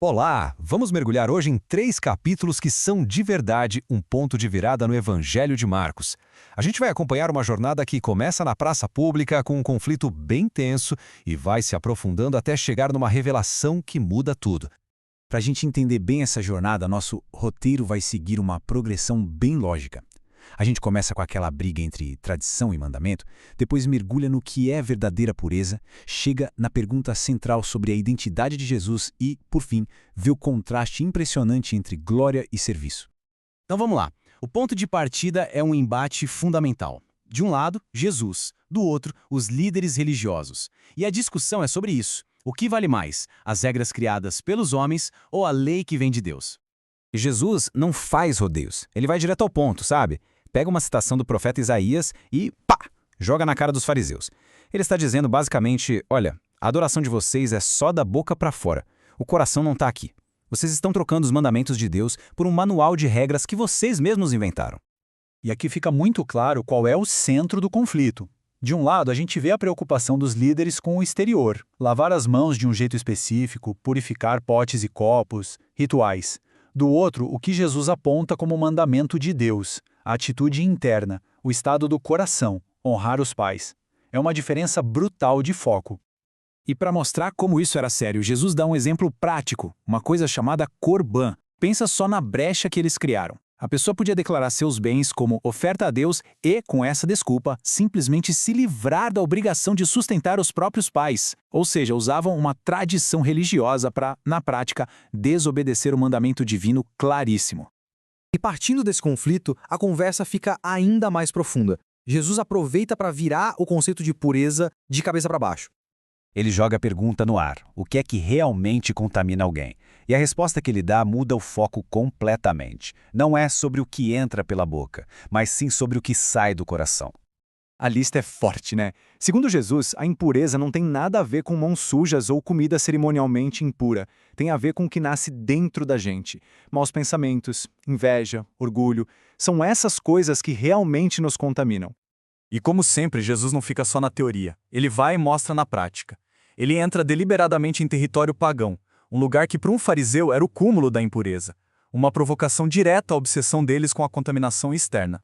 Olá! Vamos mergulhar hoje em 3 capítulos que são de verdade um ponto de virada no Evangelho de Marcos. A gente vai acompanhar uma jornada que começa na praça pública com um conflito bem tenso e vai se aprofundando até chegar numa revelação que muda tudo. Para a gente entender bem essa jornada, nosso roteiro vai seguir uma progressão bem lógica. A gente começa com aquela briga entre tradição e mandamento, depois mergulha no que é verdadeira pureza, chega na pergunta central sobre a identidade de Jesus e, por fim, vê o contraste impressionante entre glória e serviço. Então vamos lá. O ponto de partida é um embate fundamental. De um lado, Jesus. Do outro, os líderes religiosos. E a discussão é sobre isso. O que vale mais, as regras criadas pelos homens ou a lei que vem de Deus? E Jesus não faz rodeios, ele vai direto ao ponto, sabe? Pega uma citação do profeta Isaías e, pá, joga na cara dos fariseus. Ele está dizendo basicamente, olha, a adoração de vocês é só da boca para fora. O coração não está aqui. Vocês estão trocando os mandamentos de Deus por um manual de regras que vocês mesmos inventaram. E aqui fica muito claro qual é o centro do conflito. De um lado, a gente vê a preocupação dos líderes com o exterior, lavar as mãos de um jeito específico, purificar potes e copos, rituais. Do outro, o que Jesus aponta como mandamento de Deus, a atitude interna, o estado do coração, honrar os pais. É uma diferença brutal de foco. E para mostrar como isso era sério, Jesus dá um exemplo prático, uma coisa chamada Corban. Pensa só na brecha que eles criaram. A pessoa podia declarar seus bens como oferta a Deus e, com essa desculpa, simplesmente se livrar da obrigação de sustentar os próprios pais. Ou seja, usavam uma tradição religiosa para, na prática, desobedecer o mandamento divino claríssimo. E partindo desse conflito, a conversa fica ainda mais profunda. Jesus aproveita para virar o conceito de pureza de cabeça para baixo. Ele joga a pergunta no ar, o que é que realmente contamina alguém? E a resposta que ele dá muda o foco completamente. Não é sobre o que entra pela boca, mas sim sobre o que sai do coração. A lista é forte, né? Segundo Jesus, a impureza não tem nada a ver com mãos sujas ou comida cerimonialmente impura. Tem a ver com o que nasce dentro da gente. Maus pensamentos, inveja, orgulho. São essas coisas que realmente nos contaminam. E como sempre, Jesus não fica só na teoria. Ele vai e mostra na prática. Ele entra deliberadamente em território pagão, um lugar que para um fariseu era o cúmulo da impureza. Uma provocação direta à obsessão deles com a contaminação externa.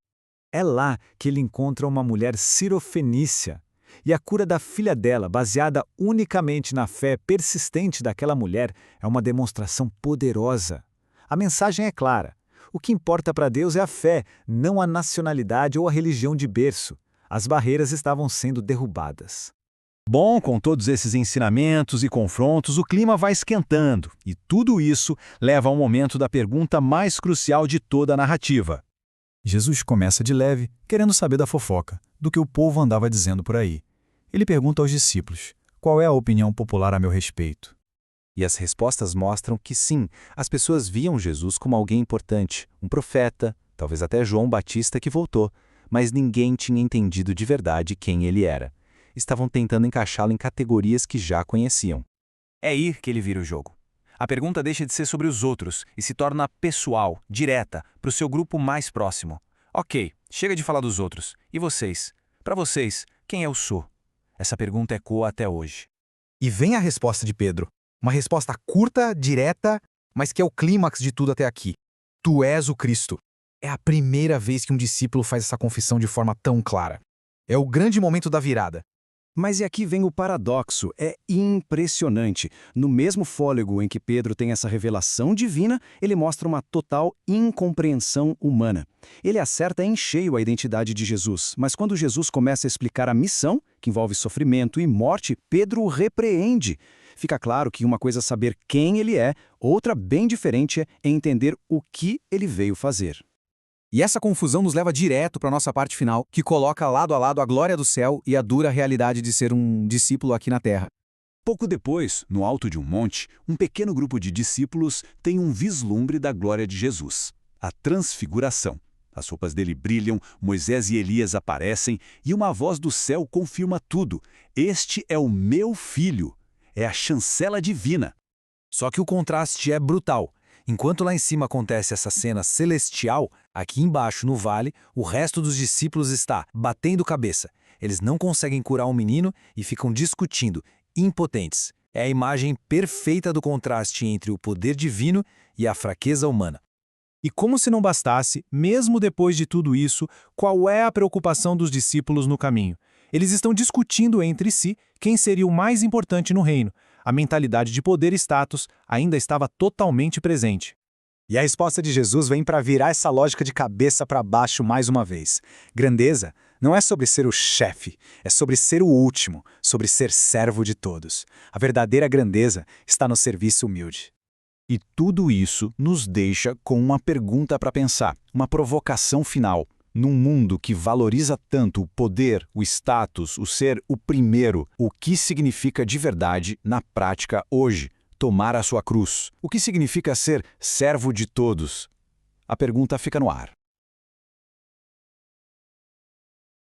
É lá que ele encontra uma mulher cirofenícia. E a cura da filha dela, baseada unicamente na fé persistente daquela mulher, é uma demonstração poderosa. A mensagem é clara. O que importa para Deus é a fé, não a nacionalidade ou a religião de berço. As barreiras estavam sendo derrubadas. Bom, com todos esses ensinamentos e confrontos, o clima vai esquentando. E tudo isso leva ao momento da pergunta mais crucial de toda a narrativa. Jesus começa de leve, querendo saber da fofoca, do que o povo andava dizendo por aí. Ele pergunta aos discípulos, qual é a opinião popular a meu respeito? E as respostas mostram que sim, as pessoas viam Jesus como alguém importante, um profeta, talvez até João Batista que voltou, mas ninguém tinha entendido de verdade quem ele era. Estavam tentando encaixá-lo em categorias que já conheciam. É aí que ele vira o jogo. A pergunta deixa de ser sobre os outros e se torna pessoal, direta, para o seu grupo mais próximo. Ok, chega de falar dos outros. E vocês? Para vocês, quem eu sou? Essa pergunta ecoa até hoje. E vem a resposta de Pedro. Uma resposta curta, direta, mas que é o clímax de tudo até aqui. Tu és o Cristo. É a primeira vez que um discípulo faz essa confissão de forma tão clara. É o grande momento da virada. Mas e aqui vem o paradoxo, é impressionante. No mesmo fôlego em que Pedro tem essa revelação divina, ele mostra uma total incompreensão humana. Ele acerta em cheio a identidade de Jesus, mas quando Jesus começa a explicar a missão, que envolve sofrimento e morte, Pedro o repreende. Fica claro que uma coisa é saber quem ele é, outra bem diferente é entender o que ele veio fazer. E essa confusão nos leva direto para a nossa parte final, que coloca lado a lado a glória do céu e a dura realidade de ser um discípulo aqui na terra. Pouco depois, no alto de um monte, um pequeno grupo de discípulos tem um vislumbre da glória de Jesus, a transfiguração. As roupas dele brilham, Moisés e Elias aparecem e uma voz do céu confirma tudo. Este é o meu filho. É a chancela divina. Só que o contraste é brutal. Enquanto lá em cima acontece essa cena celestial, aqui embaixo, no vale, o resto dos discípulos está batendo cabeça. Eles não conseguem curar um menino e ficam discutindo, impotentes. É a imagem perfeita do contraste entre o poder divino e a fraqueza humana. E como se não bastasse, mesmo depois de tudo isso, qual é a preocupação dos discípulos no caminho? Eles estão discutindo entre si quem seria o mais importante no reino. A mentalidade de poder e status ainda estava totalmente presente. E a resposta de Jesus vem para virar essa lógica de cabeça para baixo mais uma vez. Grandeza não é sobre ser o chefe, é sobre ser o último, sobre ser servo de todos. A verdadeira grandeza está no serviço humilde. E tudo isso nos deixa com uma pergunta para pensar, uma provocação final. Num mundo que valoriza tanto o poder, o status, o ser o primeiro, o que significa de verdade, na prática, hoje? Tomar a sua cruz. O que significa ser servo de todos? A pergunta fica no ar.